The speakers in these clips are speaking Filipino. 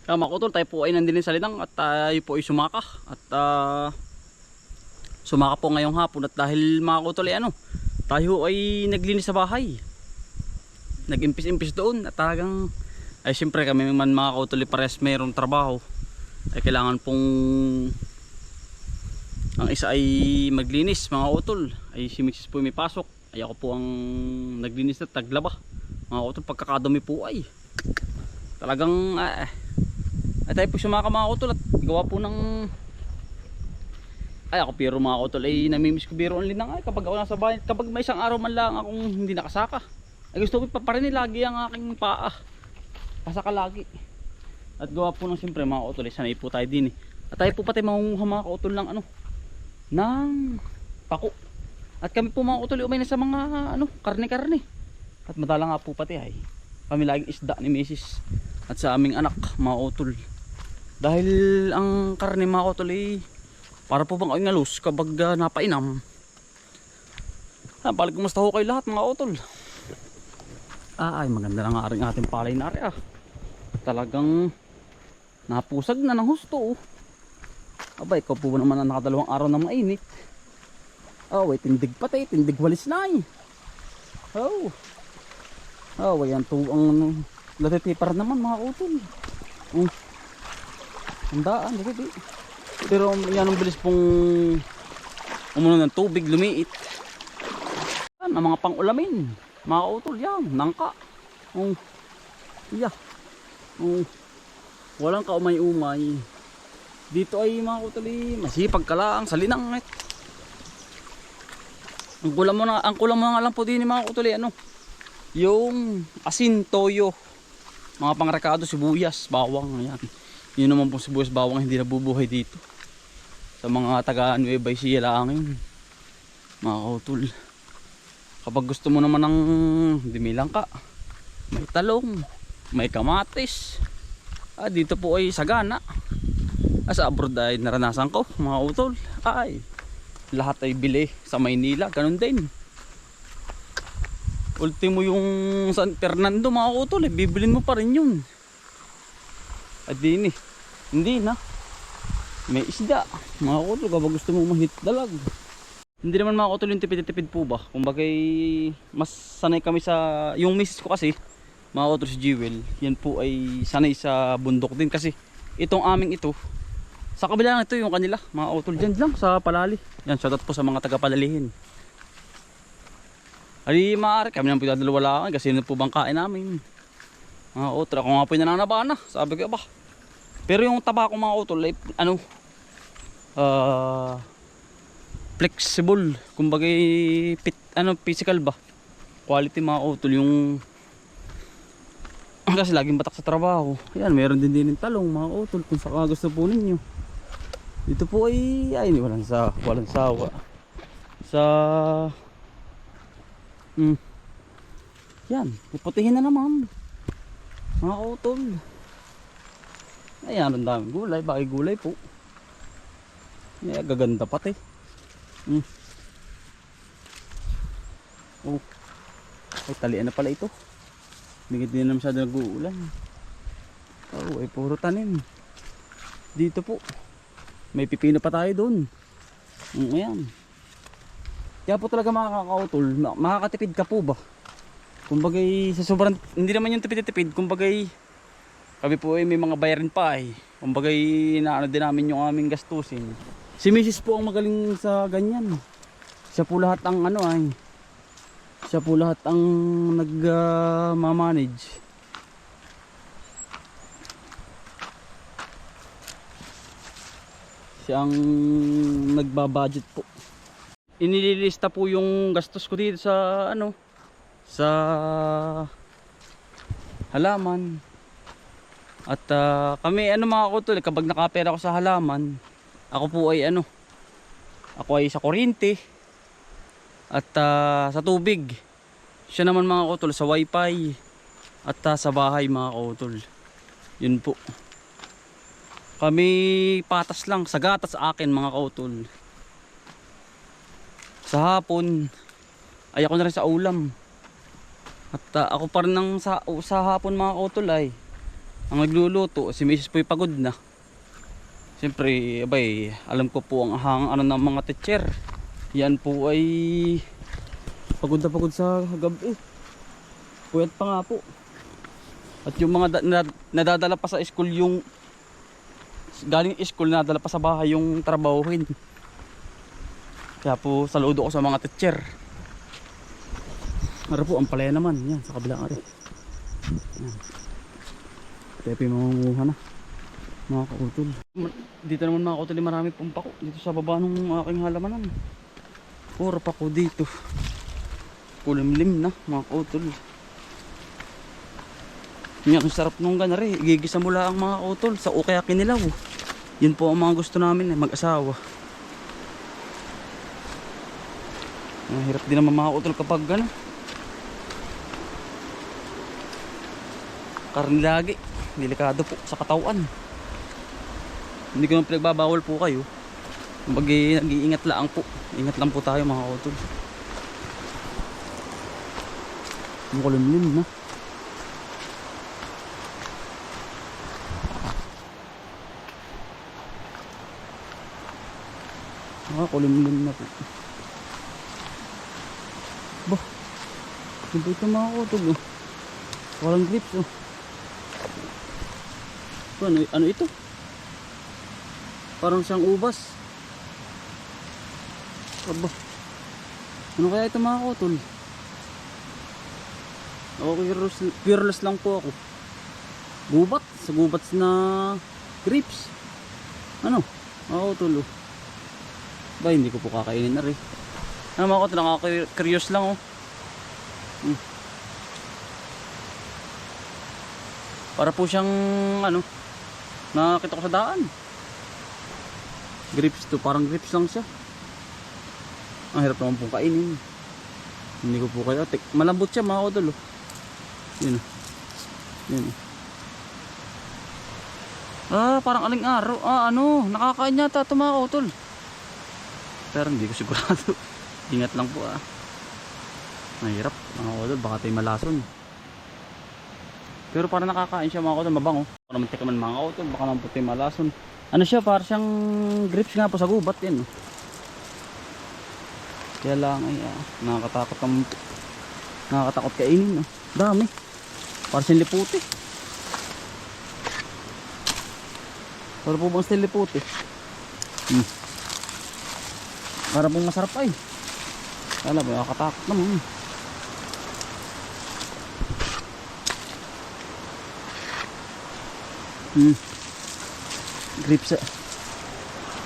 Kaya mga kautol, tayo po ay nandun sa linang at tayo po ay sumaka. At sumaka po ngayong hapon. At dahil mga kautol ay tayo ay naglinis sa bahay. Nag-impis-impis doon. At talagang, ay siyempre kami man mga kautol ay pares mayroong trabaho. Ay kailangan pong ang isa ay maglinis mga kautol. Ay si Mrs. po may pasok. Ay ako po ang naglinis at taglaba. Mga kautol, pagkakadumi po ay talagang ay tayo po sumaka mga kautol at gawa po ng ay ako pero mga kautol ay namimiss ko biro ang linang ay kapag ako nasa bahay, kapag may isang araw man lang akong hindi nakasaka ay gusto ko pa rin lagi ang aking paa pasaka lagi at gawa po ng siyempre mga kautol ay sanay po tayo din at tayo po pati mangunguha mga kautol ng ng pako at kami po mga kautol umay na sa mga karne-karne at madala nga po pati ay kami laging isda ni Mrs. at sa aming anak mga kautol. Dahil ang karne mga kautol ay para po bang ingalos kapag napainam. Balik kumusta ho kayo lahat mga kautol. Ay maganda na nga rin ating palay na rin Talagang napusag na ng husto Abay ikaw po naman ang nakadalawang araw na mainit. Wait, tindig pati, tindig walis na ayan to ang latitipar naman mga kautol. Handaan, hindi. Pero yan ang bilis pong umuno ng tubig, lumiit. Yan, ang mga pang-ulamin. Mga kautol, yan, nangka. Walang kaumay-umay. Dito ay mga kautol, masipag ka lang sa linang. Ang kulang mo nga lang po din mga kautol, yung asin, toyo. Mga pangrekado, sibuyas, bawang, yan. Yun naman po sibuyas bawang hindi nabubuhay dito. Sa mga taga Nueva Ecija lang mga kautol. Kapag gusto mo naman ng dimilang ka, may talong, may kamatis. Dito po ay sagana. Sa abroad ay naranasan ko mga kautol. Lahat ay bili sa Maynila, ganun din. Ultimo yung San Fernando mga kautol, bibilin mo pa rin yun. Hindi na. May isda. Mga kautol, kapag gusto mo mahit dalag. Hindi naman mga kautol yung tipid-tipid po ba. Kumbagay, mas sanay kami sa yung misis ko kasi, mga kautol si Jewel, yan po ay sanay sa bundok din kasi itong aming ito, sa kabila ito yung kanila, mga kautol dyan lang sa Palali. Yan, shoutout po sa mga taga-Palalihin. Ay maaari, kami naman po dadalawa lang kasi yun po bang kain namin. Mga kautol, ako nga po yung nananabana. Sabi ko ba. Pero yung taba ko mga kautol ay flexible. Kumbagay physical ba. Quality mga kautol yung kasi laging batak sa trabaho. Ayan, meron din talong mga kautol kung saka gusto po ninyo. Dito po ay walang sawa. Yan, puputihin na naman. Mga kautol. Ayan, ang daming gulay, baki gulay po. Gaganda pati. Ay talian na pala ito. Bigit din na masyado nag-uulan. Ay puro tanim. Dito po may pipino pa tayo doon. Ayan. Kaya po talaga mga kakautol, makakatipid ka po ba? Kumbagay sa sobrang, hindi naman yung tipid-tipid, kumbagay kami po ay may mga bayarin pa kumbagay naano din namin yung aming gastusin. Si Mrs. po ang magaling sa ganyan. Siya po lahat ang siya po lahat ang nag-manage. Siya ang nagbabudget po. Inililista po yung gastos ko dito sa sa halaman. At kami mga kautol, kapag nakapera ko sa halaman, ako po ay ako ay sa kuryente at sa tubig. Siya naman mga kautol sa wifi at sa bahay mga kautol. Yun po. Kami patas lang sa gatas sa akin mga kautol. Sa hapon ay ako na rin sa ulam. At ako pa rin sa hapon mga kautol ang nagluluto. Si Mrs. po'y pagod na. Siyempre, abay, alam ko po ang ano ng mga teacher. Yan po ay pagod na pagod sa gabi. Puyat pa nga po. At yung mga nadadala pa sa school, yung galing school, nadala pa sa bahay yung trabahuhin. Kaya po saludo ko sa mga teacher. Ara po, ang palaya naman. Yan, sa kabilang ari. Yan. Kaya po yung mamunguha na. Mga kautol. Dito naman mga kautol, marami pong pako. Dito sa baba ng aking halamanan. Puro pako dito. Kulimlim na mga kautol. Yan, ang sarap nung ganari. Igigisa mo lang mga kautol sa o kaya kinilaw. Yun po ang mga gusto namin, mag-asawa. Hirap din naman mga kautol kapag gano'n. Karne lagi, delikado po sa katawan. Hindi ko naman pinagbabawal po kayo. Nag-iingat lang po. Ingat lang po tayo mga kautol. Ang kulimlim na. Kulimlim na po. Bah, hindi ito mga kautol. Walang grips oh. Ano ito? Parang siyang ubas. Aba. Ano kaya ito mga kautol? Fearless lang po ako. Gubat. Sa gubats na grips. Ano? Mga kautol oh. Ba, hindi ko po kakainin na rin. Ano mga kautol? Nakaka-curious lang oh. Para po siyang ano, nakakita ko sa daan. Grips to, parang grips lang siya. Ang hirap naman pong kainin. Hindi ko po kayo malambot siya mga kautol oh. Yun oh. Yun oh. Parang aling araw. Ano, nakakain yata ito mga kautol. Pero hindi ko sigurado. Ingat lang po Mahirap mga kautol, baka tayo malason. Pero parang nakakain siya mga kautol, mabango. Para naman tikaman mga kautol, baka naman puti malason. Ano siya, parang siyang grips nga po sa gubat yan. Kaya lang ay nakakatakot kainin. Dami. Parang siyang liputi. Para po bang siyang liputi? Para pong masarap ay. Alam mo, nakakatakot naman. Grips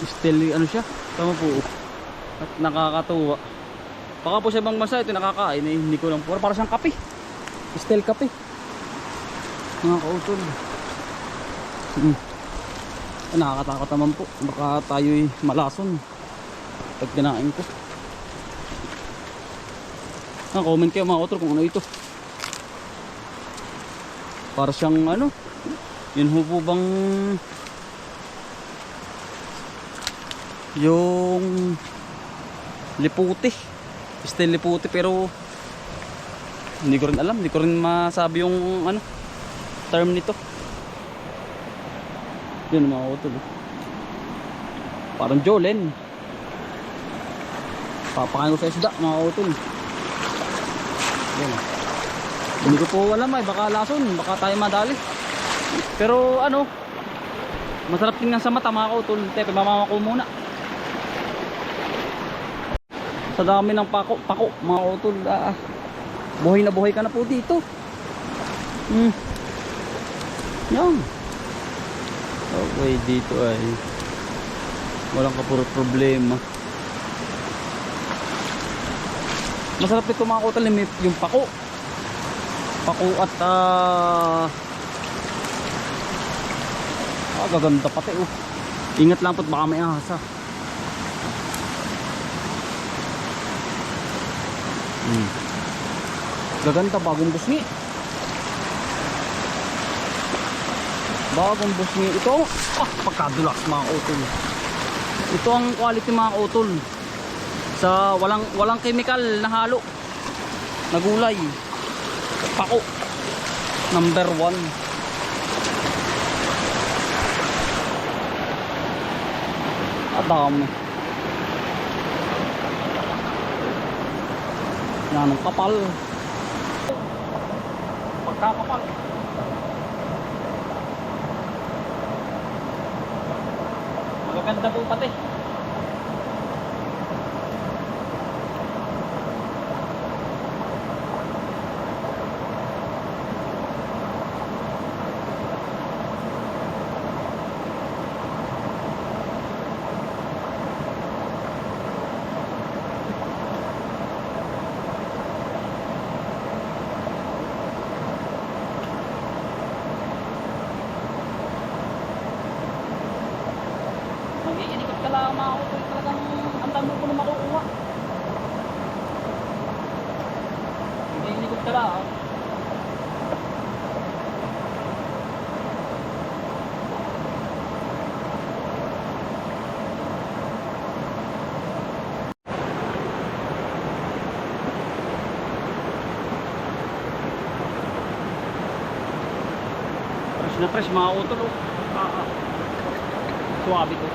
still ano siya, tama po at nakakatuwa. Baka po sa ibang bansa ito nakakain hindi ko lang po, para siyang kape, still kape mga kautol. Nakakatakot naman po, baka tayo'y malason pag kinain ko. Comment kayo mga kautol kung ano ito, para siyang ano. Yun ho po bang yung liputi, still liputi, pero hindi ko rin alam, hindi ko rin masabi yung ano term nito. Yun mga kautol parang jolen, papakain ko sa isda mga kautol. Yun. Hindi ko po alam baka lason, baka tayo madali. Pero ano, masarap tingnan sa mata mga kautol. Teka, mamama ko muna. Sa dami ng pako mga kautol, buhay na buhay ka na po dito. Yan. Okay, dito ay walang kapuro problema. Masarap ito mga kautol, yung pako at gaganda pati oh. Ingat lang po't baka may ahasa. Gaganda, bagong busngi. Bagong busngi ito. Pagkadulas mga kautol. Ito ang quality mga kautol. Sa walang chemical na halo na gulay. Pako number 1. Dami. Yan ang kapal. Pagkakapal. Magaganda po pati. Mag-iinikot ka lang mga utol, talagang ang dami ko na makukuha. Mag-iinikot ka lang. Fresh na fresh mga utol. Suwabe to.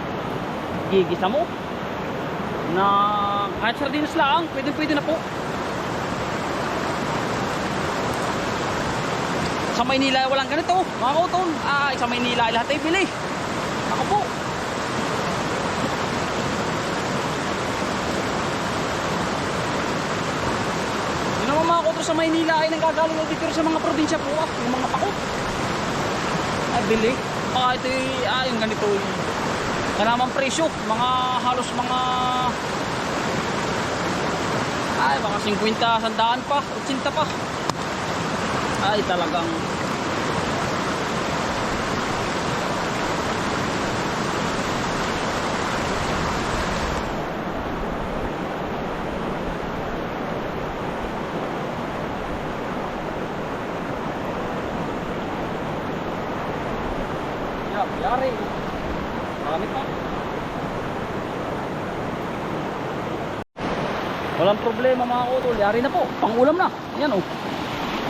Gigisa mo na kahit sardinas lang, pwede na po. Sa Maynila walang ganito mga kautol. Sa Maynila lahat ay bili. Ako po. Yun naman mga kautol, sa Maynila ay nanggagaling dito sa mga probinsya po, yung mga pako ay bili. Baka ito yung ganito wala namang presyo, mga halos mga baka 50, 100 pa, 80 pa. Ay talagang yari. Marami pa. Walang problema mga utol. Yari na po. Pangulam na. Yan o.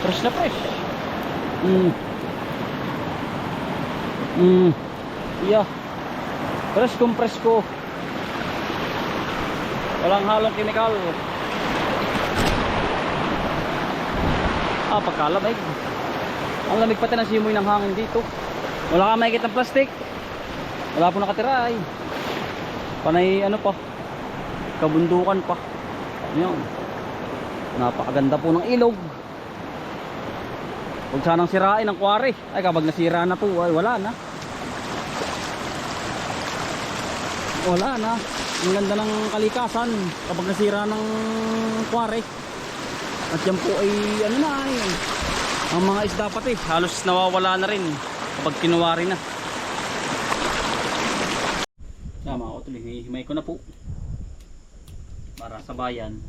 Fresh na fresh. Yeah. Fresh kung presko. Walang halong chemical. Pagkalamig. Ang lamig pati ng simoy ng hangin dito. Wala ka makikita ng plastic. Wala po nakatira ay. Panay ano pa. Kabundukan pa. Yan. Napakaganda po ng ilog. Huwag sanang sirain ang kwari. Ay kapag nasira na po ay wala na. Wala na. Ang ganda ng kalikasan kapag nasira ng kwari. At yan po ay ano na ay. Ang mga isda pati halos nawawala na rin kapag kinuwari na. Mga utol, hihimay ko na po para sa bayan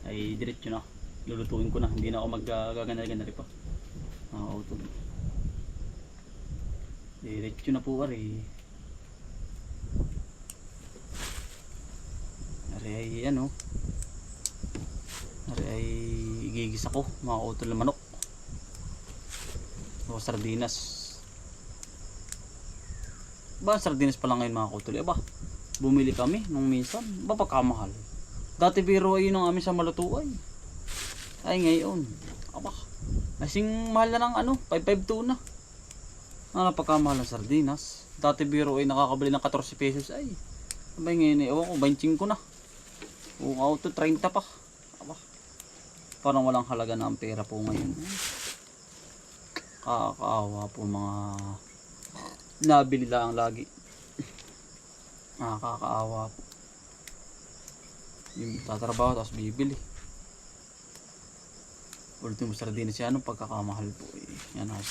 ay diretso na, lulutuin ko na, hindi na ako maggagana-ganari pa mga utol. Diretso na po ari ay ano, ari ay igigisa ko mga utol na manok o sardinas. Sardinas pa lang ngayon mga utol. Bumili kami nung minsan, pagkamahal. Dati biro ay yun ang amin sa Malutuay. Ay ngayon, kasing mahal na ng 552 na. Pagkamahal ng sardinas. Dati biro ay nakakabili ng 14 pesos ay. Ngayon ay, ewan ko, 25 na. Auto 30 pa. Parang walang halaga na ang pera po ngayon. Kakaawa po mga nabili lang lagi. Kakaawa po. Yung tatrabaho tapos bibili. Ultimo sardinas yan, pagkakamahal po yan. Mga